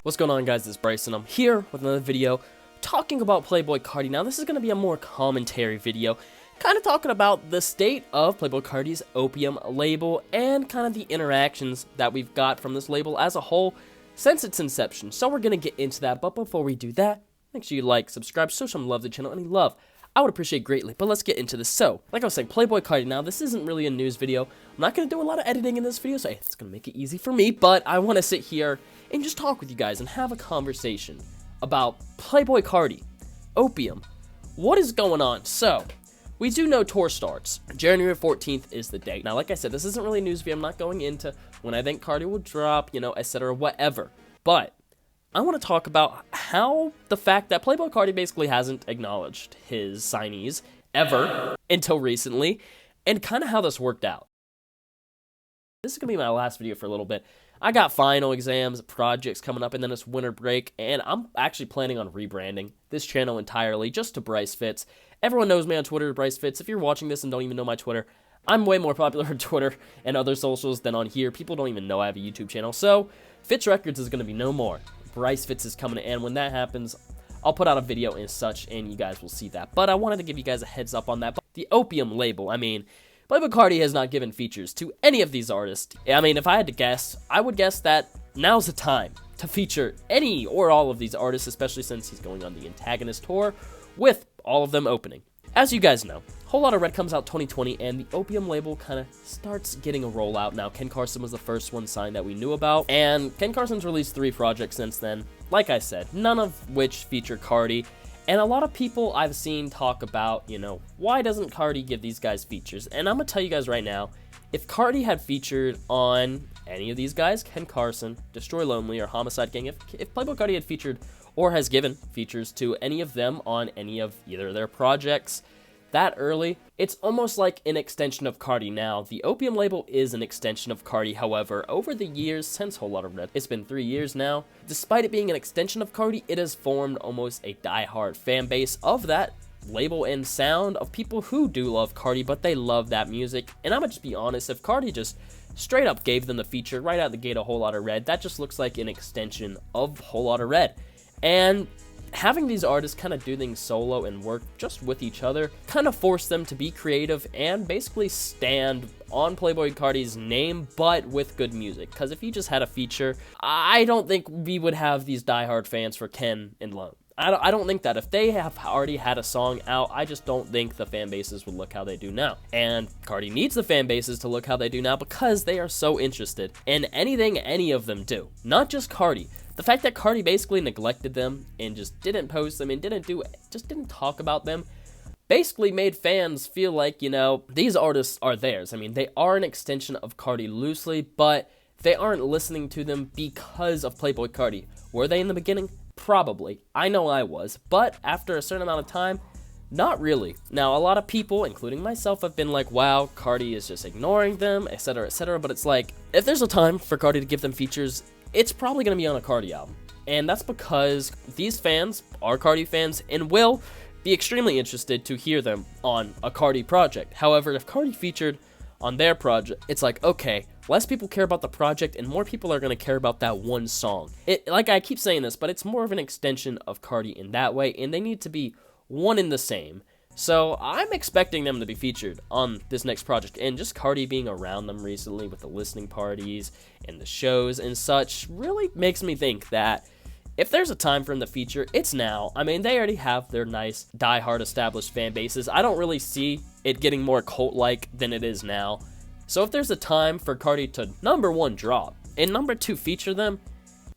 What's going on, guys? It's Bryson. I'm here with another video talking about Playboi Carti. Now, this is going to be a more commentary video, kind of talking about the state of Playboi Carti's Opium label and kind of the interactions that we've got from this label as a whole since its inception. So we're going to get into that, but before we do that, make sure you like, subscribe, show some love to the channel, any love I would appreciate greatly. But let's get into this. So, like I was saying, Playboi Carti. Now, this isn't really a news video. I'm not going to do a lot of editing in this video, so it's going to make it easy for me, but I want to sit here and just talk with you guys and have a conversation about Playboi Carti, Opium. What is going on? So, we do know tour starts. January 14th is the date. Now, like I said, this isn't really a news video. I'm not going into when I think Carti will drop, etc., whatever. But I want to talk about how the fact that Playboi Carti basically hasn't acknowledged his signees ever until recently, and kind of how this worked out. This is going to be my last video for a little bit. I got final exams, projects coming up, and then it's winter break, and I'm actually planning on rebranding this channel entirely just to Bryce Fits. Everyone knows me on Twitter, Bryce Fits. If you're watching this and don't even know my Twitter, I'm way more popular on Twitter and other socials than on here. People don't even know I have a YouTube channel, so Fits Records is going to be no more. Bryce Fits is coming, and when that happens, I'll put out a video and such, and you guys will see that. But I wanted to give you guys a heads up on that. The Opium label, Playboi Carti has not given features to any of these artists. If I had to guess, I would guess that now's the time to feature any or all of these artists, especially since he's going on the Antagonist Tour, with all of them opening. As you guys know, Whole Lotta Red comes out 2020, and the Opium label kind of starts getting a rollout. Now, Ken Carson was the first one signed that we knew about, and Ken Carson's released 3 projects since then, like I said, none of which feature Carti. And a lot of people I've seen talk about, why doesn't Carti give these guys features? And I'm going to tell you guys right now, if Carti had featured on any of these guys, Ken Carson, Destroy Lonely, or Homixide Gang, if Playboi Carti had featured or has given features to any of them on any of either of their projects that early, it's almost like an extension of Carti now. The Opium label is an extension of Carti, however, over the years since Whole Lotta Red, it's been 3 years now, despite it being an extension of Carti, it has formed almost a die-hard fan base of that label and sound of people who do love Carti, but they love that music. And I'm gonna just be honest, if Carti just straight up gave them the feature right out the gate of Whole Lotta Red, that just looks like an extension of Whole Lotta Red. And having these artists kind of do things solo and work just with each other kind of force them to be creative and basically stand on Playboi Carti's name, but with good music. Because if you just had a feature, I don't think we would have these diehard fans for Ken and Lone. I don't think that. If they have already had a song out, I just don't think the fan bases would look how they do now. And Carti needs the fan bases to look how they do now because they are so interested in anything any of them do. Not just Carti. The fact that Carti basically neglected them and just didn't post them and just didn't talk about them basically made fans feel like, these artists are theirs. They are an extension of Carti loosely, but they aren't listening to them because of Playboi Carti. Were they in the beginning? Probably. I know I was, but after a certain amount of time, not really. Now, a lot of people, including myself, have been like, wow, Carti is just ignoring them, etc., etc., but it's like, if there's a time for Carti to give them features, it's probably going to be on a Carti album. And that's because these fans are Carti fans and will be extremely interested to hear them on a Carti project. However, if Carti featured on their project, it's like, okay, less people care about the project and more people are going to care about that one song. Like I keep saying this, but it's more of an extension of Carti in that way, and they need to be one and the same. So I'm expecting them to be featured on this next project, and just Carti being around them recently with the listening parties and the shows and such really makes me think that if there's a time for them to feature, it's now. They already have their nice, die-hard established fan bases. I don't really see it getting more cult-like than it is now. So if there's a time for Carti to, number 1, drop, and number 2, feature them,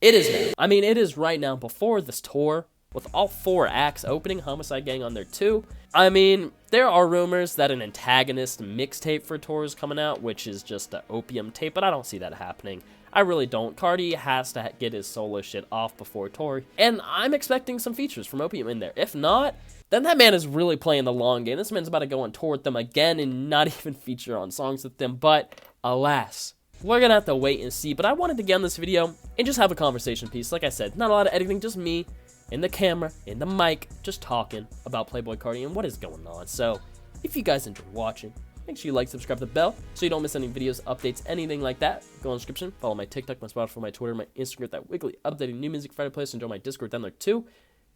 it is now. It is right now before this tour, with all 4 acts opening, Homixide Gang on there too. There are rumors that an Antagonist mixtape for tour is coming out, which is just an Opium tape, but I don't see that happening. I really don't. Carti has to get his solo shit off before tour, and I'm expecting some features from Opium in there. If not, then that man is really playing the long game. This man's about to go on tour with them again and not even feature on songs with them, but alas, we're gonna have to wait and see. But I wanted to get on this video and just have a conversation piece. Like I said, not a lot of editing, just me and the camera and the mic just talking about Playboi Carti and what is going on. So if you guys enjoy watching, Make sure you like, subscribe, the bell, so you don't miss any videos, updates, anything like that. Go in the description, follow my TikTok, my Spotify, my Twitter, my Instagram, that weekly updating new music Friday playlist, and join my Discord down there too.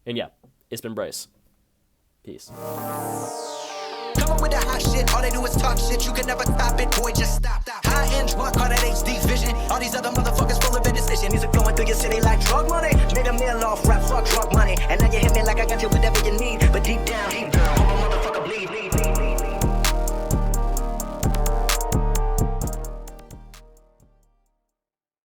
And yeah, it's been Bryce. Peace. Come up with the hot shit, all they do is talk shit. You can never stop it, boy, just stop. High-end drunk, all that HD vision. All these other motherfuckers full of indecision. These are going through your city like drug money. Made a meal off rap, fuck drug money. And now you hit me like I got you whatever you need. But deep down,